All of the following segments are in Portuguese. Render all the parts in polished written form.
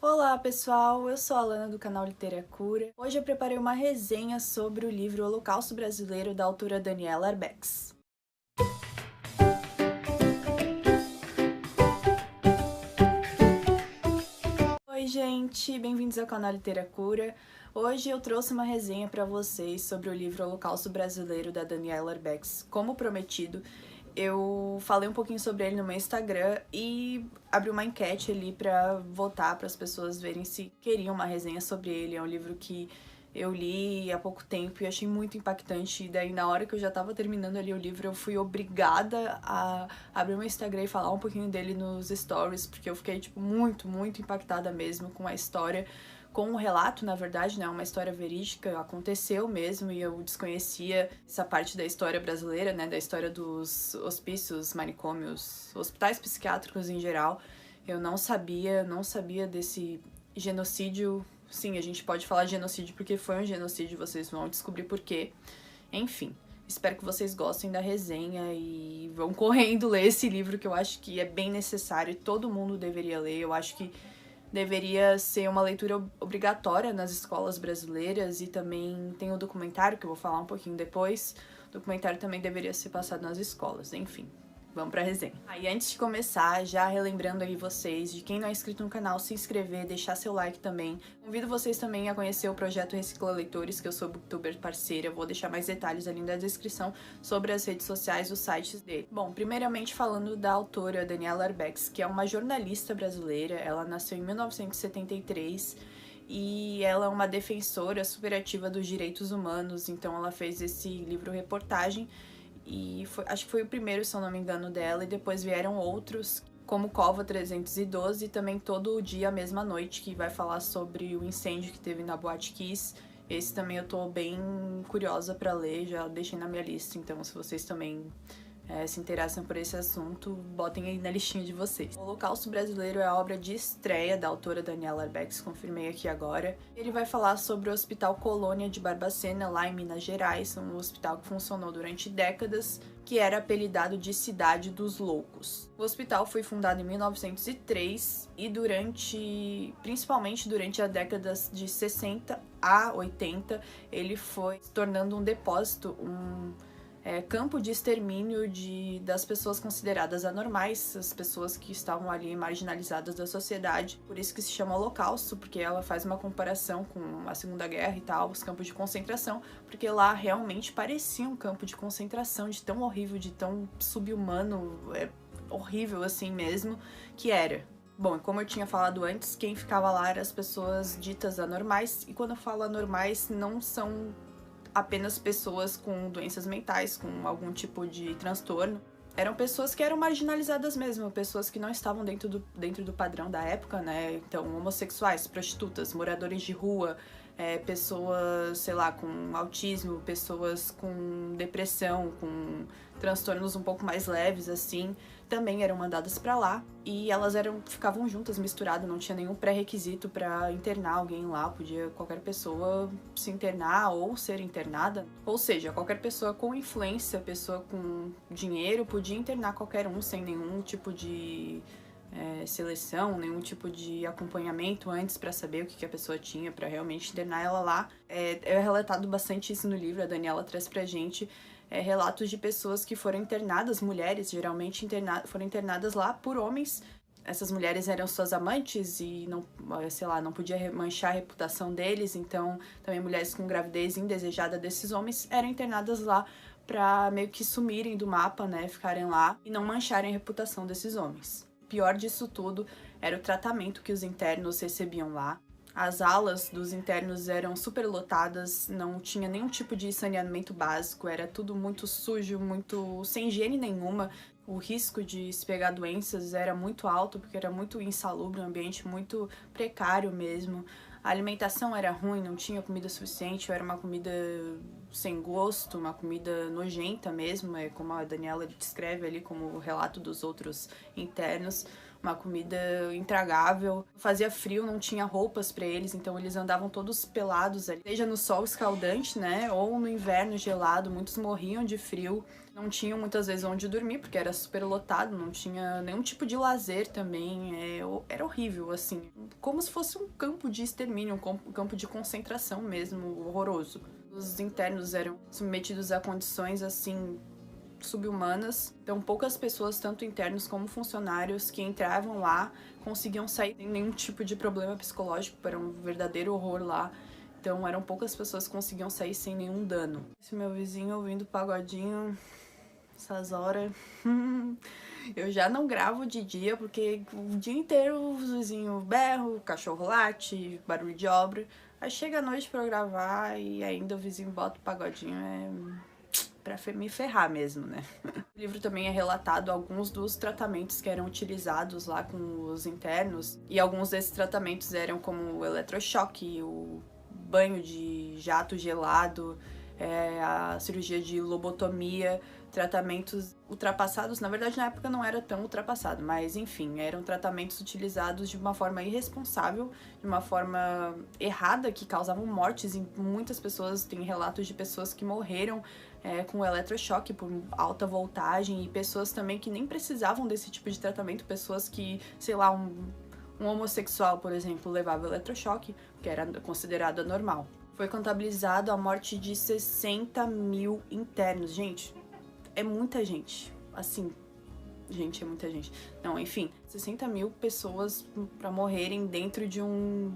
Olá pessoal, eu sou a Alana do canal Literacura. Hoje eu preparei uma resenha sobre o livro Holocausto Brasileiro da autora Daniela Arbex. Oi gente, bem-vindos ao canal Literacura. Hoje eu trouxe uma resenha para vocês sobre o livro Holocausto Brasileiro da Daniela Arbex. Como prometido, eu falei um pouquinho sobre ele no meu Instagram e abri uma enquete ali pra votar, para as pessoas verem se queriam uma resenha sobre ele. É um livro que eu li há pouco tempo e achei muito impactante. E daí, na hora que eu já tava terminando ali o livro, eu fui obrigada a abrir meu Instagram e falar um pouquinho dele nos stories, porque eu fiquei, tipo, muito impactada mesmo com a história. Com o relato, na verdade, né, uma história verídica, aconteceu mesmo e eu desconhecia essa parte da história brasileira, né, da história dos hospícios, manicômios, hospitais psiquiátricos em geral. Eu não sabia desse genocídio. Sim, a gente pode falar de genocídio porque foi um genocídio, vocês vão descobrir por quê. Enfim, espero que vocês gostem da resenha e vão correndo ler esse livro que eu acho que é bem necessário, todo mundo deveria ler. Eu acho que deveria ser uma leitura obrigatória nas escolas brasileiras e também tem o documentário, que eu vou falar um pouquinho depois. O documentário também deveria ser passado nas escolas, enfim. Vamos pra resenha. E antes de começar, já relembrando aí vocês, de quem não é inscrito no canal, se inscrever, deixar seu like também. Convido vocês também a conhecer o projeto Recicla Leitores, que eu sou booktuber parceira. Eu vou deixar mais detalhes ali na descrição sobre as redes sociais, os sites dele. Bom, primeiramente falando da autora Daniela Arbex, que é uma jornalista brasileira. Ela nasceu em 1973 e ela é uma defensora super ativa dos direitos humanos, então ela fez esse livro-reportagem e acho que foi o primeiro, se eu não me engano, dela, e depois vieram outros, como Cova 312 e também Todo Dia, a Mesma Noite, que vai falar sobre o incêndio que teve na Boate Kiss. Esse também eu tô bem curiosa pra ler, já deixei na minha lista, então se vocês também se interessam por esse assunto, botem aí na listinha de vocês. O Holocausto Brasileiro é a obra de estreia da autora Daniela Arbex, confirmei aqui agora. Ele vai falar sobre o Hospital Colônia de Barbacena, lá em Minas Gerais, um hospital que funcionou durante décadas, que era apelidado de Cidade dos Loucos. O hospital foi fundado em 1903 e principalmente durante as décadas de 60 a 80, ele foi se tornando um depósito, campo de extermínio das pessoas consideradas anormais, as pessoas que estavam ali marginalizadas da sociedade. Por isso que se chama Holocausto, porque ela faz uma comparação com a Segunda Guerra e tal, os campos de concentração, porque lá realmente parecia um campo de concentração, de tão horrível, de tão subhumano, horrível assim mesmo, que era. Bom, como eu tinha falado antes, quem ficava lá eram as pessoas ditas anormais, e quando eu falo anormais, não são apenas pessoas com doenças mentais, com algum tipo de transtorno. Eram pessoas que eram marginalizadas mesmo, pessoas que não estavam dentro do padrão da época, né? Então, homossexuais, prostitutas, moradores de rua, pessoas, sei lá, com autismo, pessoas com depressão, com transtornos um pouco mais leves, assim, também eram mandadas pra lá. E elas ficavam juntas, misturadas, não tinha nenhum pré-requisito pra internar alguém lá, podia qualquer pessoa se internar ou ser internada. Ou seja, qualquer pessoa com influência, pessoa com dinheiro, podia internar qualquer um sem nenhum tipo de seleção, nenhum tipo de acompanhamento antes pra saber o que a pessoa tinha, pra realmente internar ela lá. É relatado bastante isso no livro, a Daniela traz pra gente relatos de pessoas que foram internadas, mulheres geralmente foram internadas lá por homens. Essas mulheres eram suas amantes e não, sei lá, não podia manchar a reputação deles, então também mulheres com gravidez indesejada desses homens eram internadas lá pra meio que sumirem do mapa, né, ficarem lá e não mancharem a reputação desses homens. O pior disso tudo era o tratamento que os internos recebiam lá. As alas dos internos eram superlotadas, não tinha nenhum tipo de saneamento básico, era tudo muito sujo, muito sem higiene nenhuma. O risco de se pegar doenças era muito alto, porque era muito insalubre, um ambiente muito precário mesmo. A alimentação era ruim, não tinha comida suficiente, era uma comida sem gosto, uma comida nojenta mesmo, como a Daniela descreve ali como o relato dos outros internos. uma comida intragável. Fazia frio, não tinha roupas pra eles, então eles andavam todos pelados ali, seja no sol escaldante, né, ou no inverno gelado. Muitos morriam de frio, não tinham muitas vezes onde dormir, porque era super lotado, não tinha nenhum tipo de lazer também, era horrível, assim, como se fosse um campo de extermínio, um campo de concentração mesmo, horroroso. Os internos eram submetidos a condições, assim, subhumanas, então poucas pessoas, tanto internos como funcionários, que entravam lá conseguiam sair sem nenhum tipo de problema psicológico, era um verdadeiro horror lá. Então eram poucas pessoas que conseguiam sair sem nenhum dano. Esse meu vizinho ouvindo pagodinho essas horas. Eu já não gravo de dia, porque o dia inteiro o vizinho berra, o cachorro late, barulho de obra. Aí chega a noite pra eu gravar e ainda o vizinho bota o pagodinho. Pra me ferrar mesmo, né? O livro também é relatado alguns dos tratamentos que eram utilizados lá com os internos. E alguns desses tratamentos eram como o eletrochoque, o banho de jato gelado, a cirurgia de lobotomia, tratamentos ultrapassados. Na verdade, na época não era tão ultrapassado, mas enfim, eram tratamentos utilizados de uma forma irresponsável, de uma forma errada, que causavam mortes em muitas pessoas. Tem relatos de pessoas que morreram com eletrochoque por alta voltagem, e pessoas também que nem precisavam desse tipo de tratamento, pessoas que, sei lá, um homossexual, por exemplo, levava eletrochoque, que era considerado anormal. Foi contabilizado a morte de 60 mil internos. Gente, é muita gente. Assim, gente, é muita gente. Não, enfim, 60 mil pessoas pra morrerem dentro de um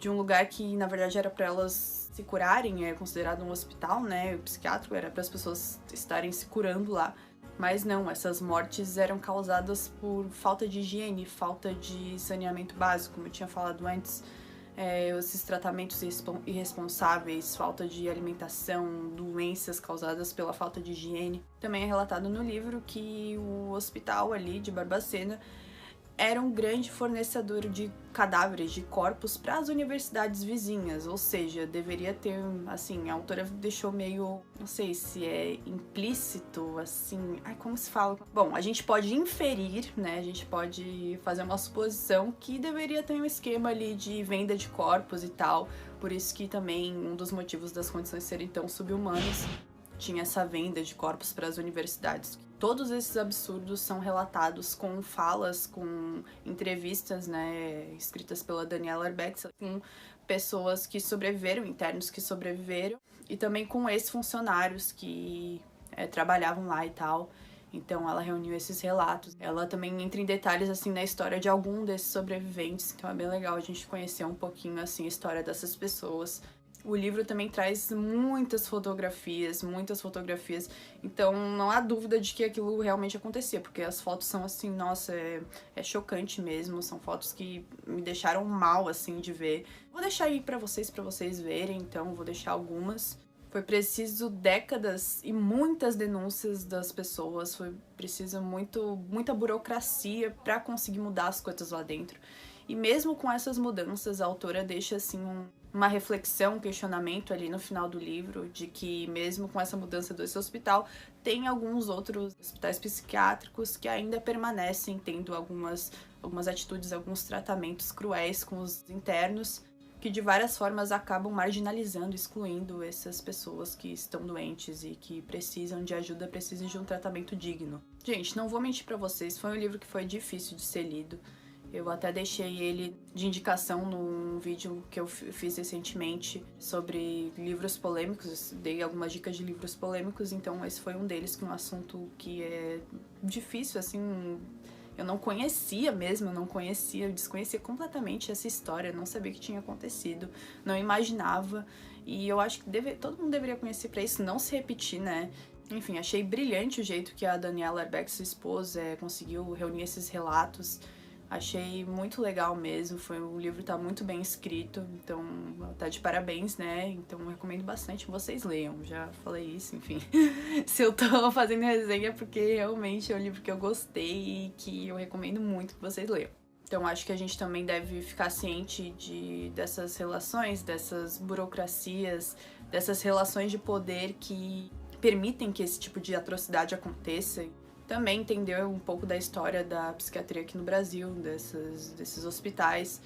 lugar que, na verdade, era pra elas se curarem. É considerado um hospital, né, psiquiátrico, era para as pessoas estarem se curando lá. Mas não, essas mortes eram causadas por falta de higiene, falta de saneamento básico, como eu tinha falado antes. Esses tratamentos irresponsáveis, falta de alimentação, doenças causadas pela falta de higiene. Também é relatado no livro que o hospital ali de Barbacena era um grande fornecedor de cadáveres, de corpos para as universidades vizinhas, ou seja, deveria ter, assim, a autora deixou meio, não sei se é implícito, assim, como se fala? Bom, a gente pode inferir, né, a gente pode fazer uma suposição que deveria ter um esquema ali de venda de corpos e tal, por isso que também um dos motivos das condições serem tão subhumanas tinha essa venda de corpos para as universidades. Todos esses absurdos são relatados com falas, com entrevistas, né, escritas pela Daniela Arbex, com pessoas que sobreviveram, internos que sobreviveram, e também com ex-funcionários que trabalhavam lá e tal. Então ela reuniu esses relatos. Ela também entra em detalhes, assim, na história de algum desses sobreviventes, então é bem legal a gente conhecer um pouquinho, assim, a história dessas pessoas. O livro também traz muitas fotografias, então não há dúvida de que aquilo realmente acontecia, porque as fotos são assim, nossa, é chocante mesmo, são fotos que me deixaram mal, assim, de ver. Vou deixar aí pra vocês verem, então vou deixar algumas. Foi preciso décadas e muitas denúncias das pessoas, foi preciso muita burocracia pra conseguir mudar as coisas lá dentro. E mesmo com essas mudanças, a autora deixa, assim, uma reflexão, um questionamento ali no final do livro, de que mesmo com essa mudança desse hospital, tem alguns outros hospitais psiquiátricos que ainda permanecem tendo algumas atitudes, alguns tratamentos cruéis com os internos, que de várias formas acabam marginalizando, excluindo essas pessoas que estão doentes e que precisam de ajuda, precisam de um tratamento digno. Gente, não vou mentir pra vocês, foi um livro que foi difícil de ser lido. Eu até deixei ele de indicação num vídeo que eu fiz recentemente sobre livros polêmicos, dei algumas dicas de livros polêmicos, então esse foi um deles, com um assunto que é difícil, assim, eu não conhecia mesmo, eu desconhecia completamente essa história, não sabia o que tinha acontecido, não imaginava, e eu acho que todo mundo deveria conhecer pra isso não se repetir, né? Enfim, achei brilhante o jeito que a Daniela Arbex, sua esposa, conseguiu reunir esses relatos. Achei muito legal mesmo, o livro tá muito bem escrito, então tá de parabéns, né? Então eu recomendo bastante que vocês leiam, já falei isso, enfim. Se eu tô fazendo resenha é porque realmente é um livro que eu gostei e que eu recomendo muito que vocês leiam. Então acho que a gente também deve ficar ciente dessas relações, dessas burocracias, dessas relações de poder que permitem que esse tipo de atrocidade aconteça. também entender um pouco da história da psiquiatria aqui no Brasil, desses hospitais,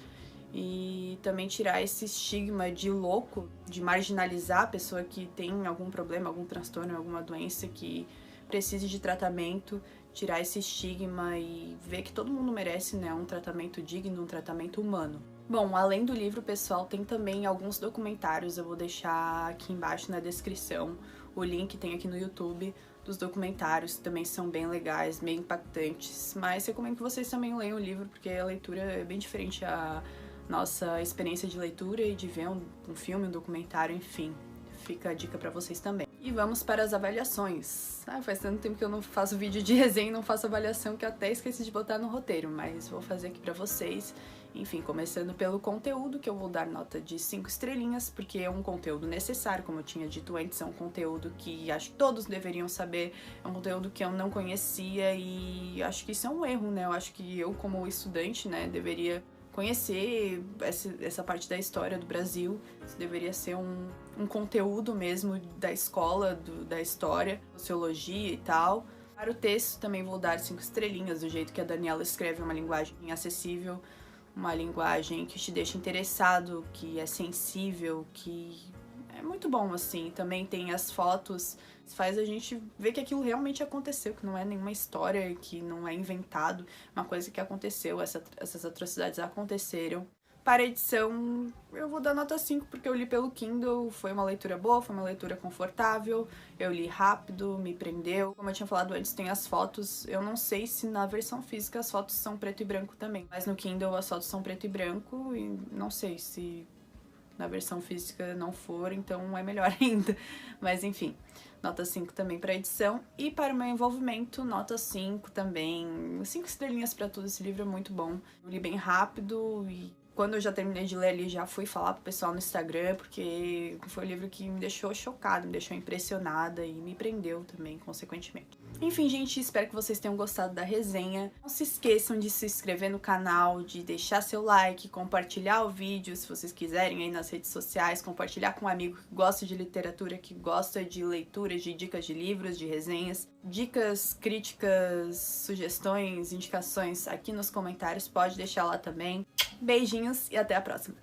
e também tirar esse estigma de louco, de marginalizar a pessoa que tem algum problema, algum transtorno, alguma doença que precise de tratamento, tirar esse estigma e ver que todo mundo merece, né, um tratamento digno, um tratamento humano. Bom, além do livro, pessoal, tem também alguns documentários, eu vou deixar aqui embaixo na descrição, o link tem aqui no YouTube dos documentários, que também são bem legais, bem impactantes, mas recomendo que vocês também leiam o livro, porque a leitura é bem diferente a nossa experiência de leitura e de ver um filme, um documentário, enfim. Fica a dica pra vocês também. E vamos para as avaliações. Faz tanto tempo que eu não faço vídeo de resenha e não faço avaliação que eu até esqueci de botar no roteiro, mas vou fazer aqui pra vocês. Enfim, começando pelo conteúdo, que eu vou dar nota de 5 estrelinhas, porque é um conteúdo necessário, como eu tinha dito antes, é um conteúdo que acho que todos deveriam saber, é um conteúdo que eu não conhecia e acho que isso é um erro, né? Eu acho que eu, como estudante, né, deveria conhecer essa parte da história do Brasil. Isso deveria ser um conteúdo mesmo da escola, da história, sociologia e tal. Para o texto também vou dar 5 estrelinhas, do jeito que a Daniela escreve, uma linguagem acessível, uma linguagem que te deixa interessado, que é sensível, que é muito bom, assim. Também tem as fotos, faz a gente ver que aquilo realmente aconteceu, que não é nenhuma história, que não é inventado, uma coisa que aconteceu, essas atrocidades aconteceram. Para a edição, eu vou dar nota 5, porque eu li pelo Kindle, foi uma leitura boa, foi uma leitura confortável, eu li rápido, me prendeu. Como eu tinha falado antes, tem as fotos, eu não sei se na versão física as fotos são preto e branco também, mas no Kindle as fotos são preto e branco e não sei se na versão física não for, então é melhor ainda. Mas enfim, nota 5 também para edição. E para o meu envolvimento, nota 5 também. 5 estrelinhas para tudo, esse livro é muito bom. Eu li bem rápido e quando eu já terminei de ler ali, já fui falar pro pessoal no Instagram, porque foi um livro que me deixou chocada, me deixou impressionada e me prendeu também, consequentemente. Enfim, gente, espero que vocês tenham gostado da resenha. Não se esqueçam de se inscrever no canal, de deixar seu like, compartilhar o vídeo, se vocês quiserem, aí nas redes sociais, compartilhar com um amigo que gosta de literatura, que gosta de leituras, de dicas de livros, de resenhas. Dicas, críticas, sugestões, indicações aqui nos comentários, pode deixar lá também. Beijinhos e até a próxima!